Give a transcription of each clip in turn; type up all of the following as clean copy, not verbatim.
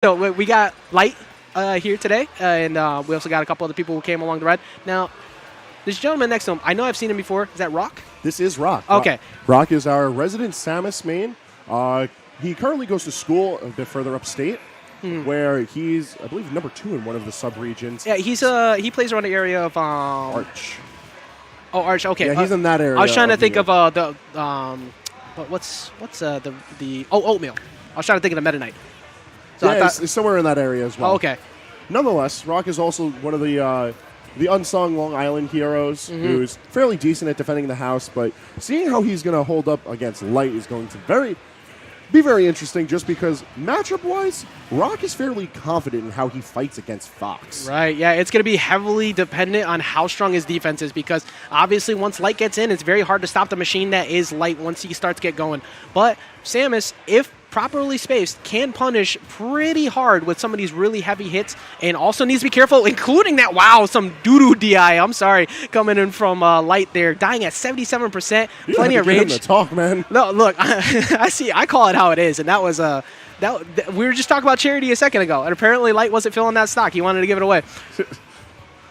So we got Light here today, and we also got a couple other people who came along the ride. Now, this gentleman next to him, I know I've seen him before. Is that Rawk? This is Rawk. Okay. Rawk is our resident Samus main. He currently goes to school a bit further upstate, where he's, I believe, number 2 in one of the sub-regions. Yeah, he plays around the area of Arch. Oh, Arch. Okay. Yeah, he's in that area. I was trying to think of what's the Oatmeal. I was trying to think of the Meta Knight. So yeah, it's somewhere in that area as well. Oh, okay. Nonetheless, Rawk is also one of the unsung Long Island heroes who's fairly decent at defending the house, but seeing how he's going to hold up against Light is going to be very interesting just because matchup-wise, Rawk is fairly confident in how he fights against Fox. Right, yeah, it's going to be heavily dependent on how strong his defense is because obviously once Light gets in, it's very hard to stop the machine that is Light once he starts to get going. But Samus, if properly spaced, can punish pretty hard with some of these really heavy hits and also needs to be careful, including that, wow, some doo-doo DI, I'm sorry, coming in from Light there, dying at 77%, plenty of range. Give him the talk, man. No, look, I call it how it is, and that was we were just talking about Charity a second ago, and apparently Light wasn't filling that stock. He wanted to give it away. This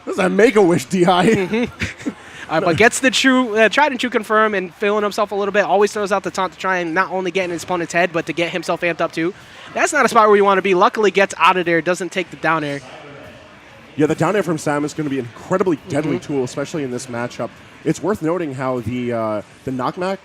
is a Make-A-Wish DI. But gets the tried and true confirm and feeling himself a little bit. Always throws out the taunt to try and not only get in his opponent's head, but to get himself amped up too. That's not a spot where you want to be. Luckily gets out of there, doesn't take the down air. Yeah, the down air from Sam is going to be an incredibly deadly tool, especially in this matchup. It's worth noting how the knockback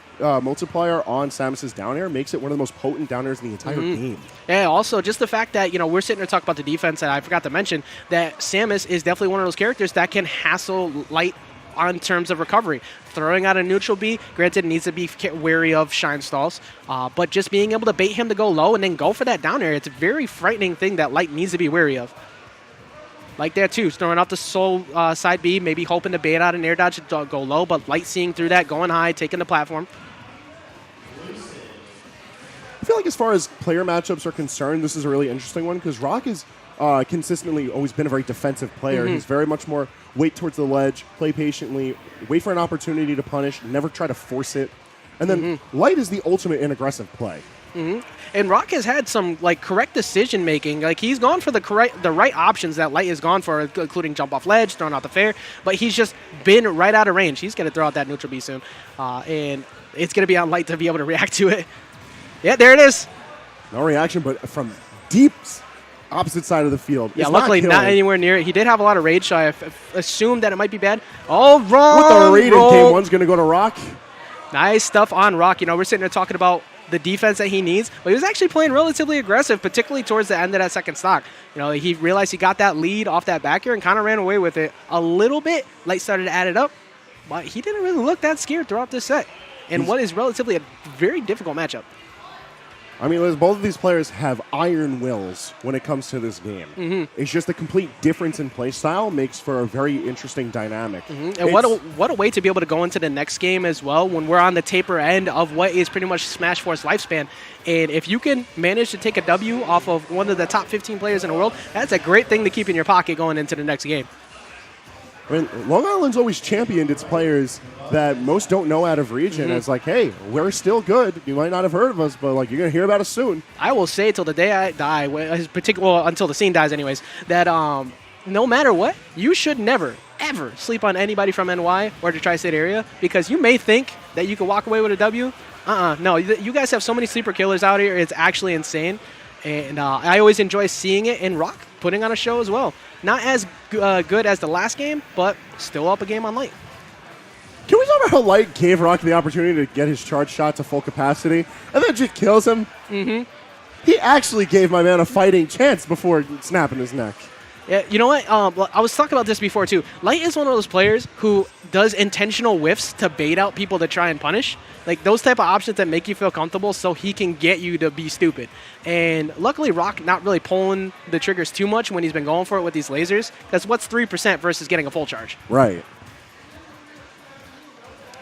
multiplier on Samus's down air makes it one of the most potent down airs in the entire game. Yeah, also just the fact that, we're sitting there talking about the defense, and I forgot to mention that Samus is definitely one of those characters that can hassle Light on terms of recovery. Throwing out a neutral B, granted, needs to be wary of shine stalls, but just being able to bait him to go low and then go for that down air, it's a very frightening thing that Light needs to be wary of. Like that too, throwing out the soul side B, maybe hoping to bait out an air dodge to go low, but Light seeing through that, going high, taking the platform. I feel like as far as player matchups are concerned, this is a really interesting one because Rawk has consistently always been a very defensive player. He's very much more wait towards the ledge, play patiently, wait for an opportunity to punish, never try to force it. And then Light is the ultimate in aggressive play. And Rawk has had some correct decision making. He's gone for the right options that Light has gone for, including jump off ledge, throwing out the fair. But he's just been right out of range. He's going to throw out that neutral B soon, and it's going to be on Light to be able to react to it. Yeah, there it is. No reaction, but from deep opposite side of the field. Yeah, luckily not anywhere near it. He did have a lot of rage, so I assumed that it might be bad. Oh, wrong. With the raid in game one's going to go to Rawk. Nice stuff on Rawk. We're sitting there talking about the defense that he needs, but he was actually playing relatively aggressive, particularly towards the end of that second stock. He realized he got that lead off that back air and kind of ran away with it a little bit. Light started to add it up, but he didn't really look that scared throughout this set in what is relatively a very difficult matchup. I mean, both of these players have iron wills when it comes to this game. It's just the complete difference in play style makes for a very interesting dynamic. And what a way to be able to go into the next game as well when we're on the taper end of what is pretty much Smash 4's lifespan. And if you can manage to take a W off of one of the top 15 players in the world, that's a great thing to keep in your pocket going into the next game. I mean, Long Island's always championed its players that most don't know out of region as hey, we're still good. You might not have heard of us, but you're going to hear about us soon. I will say till the day I die, until the scene dies anyways, that no matter what, you should never, ever sleep on anybody from NY or the Tri-State area because you may think that you can walk away with a W. No, you guys have so many sleeper killers out here. It's actually insane. And I always enjoy seeing it in Rawk putting on a show as well. Not as good as the last game, but still up a game on Light. Can we talk about how Light gave Rawk the opportunity to get his charge shot to full capacity and then just kills him? He actually gave my man a fighting chance before snapping his neck. Yeah, you know what? I was talking about this before, too. Light is one of those players who does intentional whiffs to bait out people to try and punish. Those type of options that make you feel comfortable so he can get you to be stupid. And luckily, Rawk not really pulling the triggers too much when he's been going for it with these lasers. Because what's 3% versus getting a full charge? Right.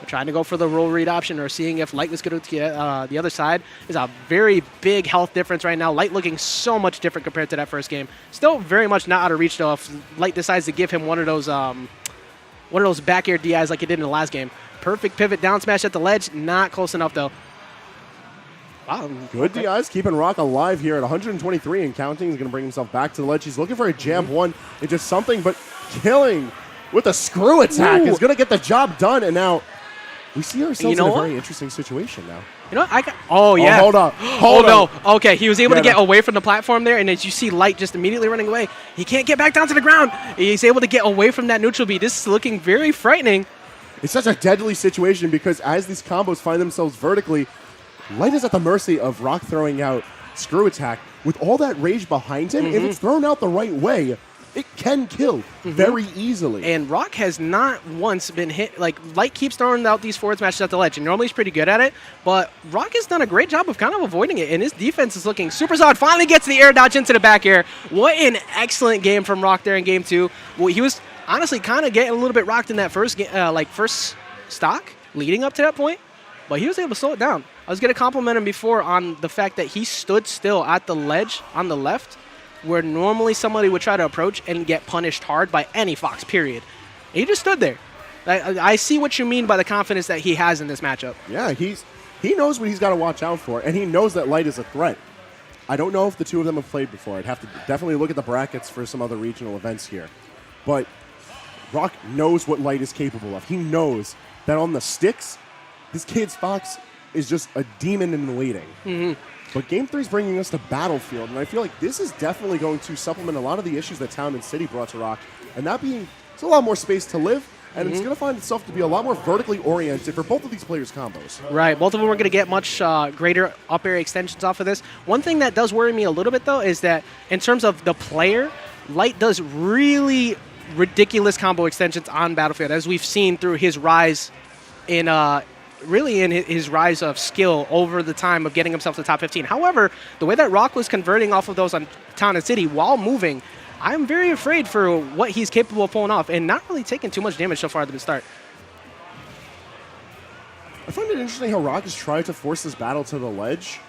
Trying to go for the roll read option or seeing if Light was going to get the other side is a very big health difference right now. Light looking so much different compared to that first game. Still very much not out of reach, though, if Light decides to give him one of those back air DIs like he did in the last game. Perfect pivot down smash at the ledge. Not close enough, though. Wow. Good DIs, keeping Rawk alive here at 123 and counting. He's going to bring himself back to the ledge. He's looking for a jab one into something, but killing with a screw attack is going to get the job done. And now we see ourselves in a very interesting situation now. You know, oh, yeah. Hold up. Hold no. Okay, he was able to get away from the platform there, and as you see Light just immediately running away, he can't get back down to the ground. He's able to get away from that neutral B. This is looking very frightening. It's such a deadly situation because as these combos find themselves vertically, Light is at the mercy of Rawk throwing out screw attack. With all that rage behind him, if it's thrown out the right way, it can kill very easily. And Rawk has not once been hit. Like, Light keeps throwing out these forward smashes at the ledge, and normally he's pretty good at it, but Rawk has done a great job of kind of avoiding it, and his defense is looking super solid. Finally gets the air dodge into the back air. What an excellent game from Rawk there in game 2. Well, he was honestly kind of getting a little bit rocked in that first stock leading up to that point, but he was able to slow it down. I was going to compliment him before on the fact that he stood still at the ledge on the left, where normally somebody would try to approach and get punished hard by any Fox, period. He just stood there. I see what you mean by the confidence that he has in this matchup. Yeah, he knows what he's got to watch out for, and he knows that Light is a threat. I don't know if the two of them have played before. I'd have to definitely look at the brackets for some other regional events here. But Rawk knows what Light is capable of. He knows that on the sticks, this kid's Fox is just a demon in waiting. But Game 3 is bringing us to Battlefield, and I feel like this is definitely going to supplement a lot of the issues that Town and City brought to Rawk, and that being it's a lot more space to live, and it's going to find itself to be a lot more vertically oriented for both of these players' combos. Right. Both of them are going to get much greater up air extensions off of this. One thing that does worry me a little bit, though, is that in terms of the player, Light does really ridiculous combo extensions on Battlefield, as we've seen through his rise in his rise of skill over the time of getting himself to the top 15. However, the way that Rawk was converting off of those on Town and City while moving, I'm very afraid for what he's capable of pulling off and not really taking too much damage so far at the start. I find it interesting how Rawk has tried to force this battle to the ledge,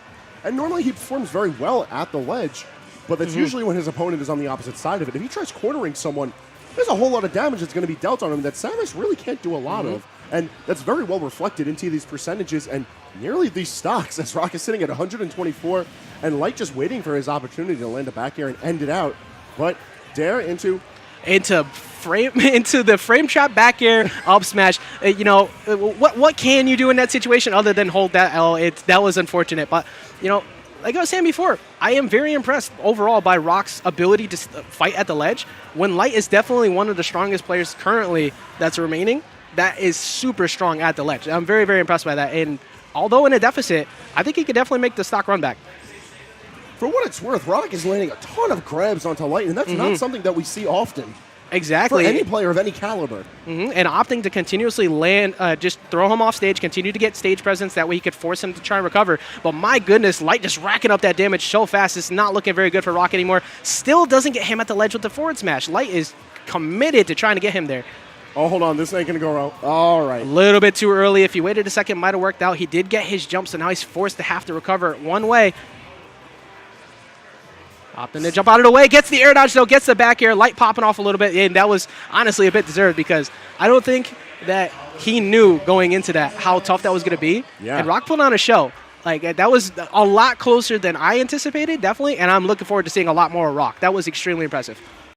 and normally he performs very well at the ledge, but that's usually when his opponent is on the opposite side of it. If he tries cornering someone, there's a whole lot of damage that's going to be dealt on him that Samus really can't do a lot of. And that's very well reflected into these percentages and nearly these stocks, as Rawk is sitting at 124 and Light just waiting for his opportunity to land a back air and end it out. But Dare into the frame trap back air up smash. What can you do in that situation other than hold that L? That was unfortunate, but like I was saying before, I am very impressed overall by Rawk's ability to fight at the ledge. When Light is definitely one of the strongest players currently that's remaining, that is super strong at the ledge. I'm very, very impressed by that. And although in a deficit, I think he could definitely make the stock run back. For what it's worth, Rawk is landing a ton of grabs onto Light, and that's not something that we see often. Exactly. For any player of any caliber. And opting to continuously land, just throw him off stage, continue to get stage presence. That way he could force him to try and recover. But my goodness, Light just racking up that damage so fast. It's not looking very good for Rawk anymore. Still doesn't get him at the ledge with the forward smash. Light is committed to trying to get him there. Oh, hold on. This ain't going to go out. All right. A little bit too early. If he waited a second, might have worked out. He did get his jump, so now he's forced to have to recover one way. Opting to jump out of the way. Gets the air dodge, though. Gets the back air. Light popping off a little bit. And that was honestly a bit deserved because I don't think that he knew going into that how tough that was going to be. Yeah. And Rawk put on a show. Like, that was a lot closer than I anticipated, definitely. And I'm looking forward to seeing a lot more of Rawk. That was extremely impressive.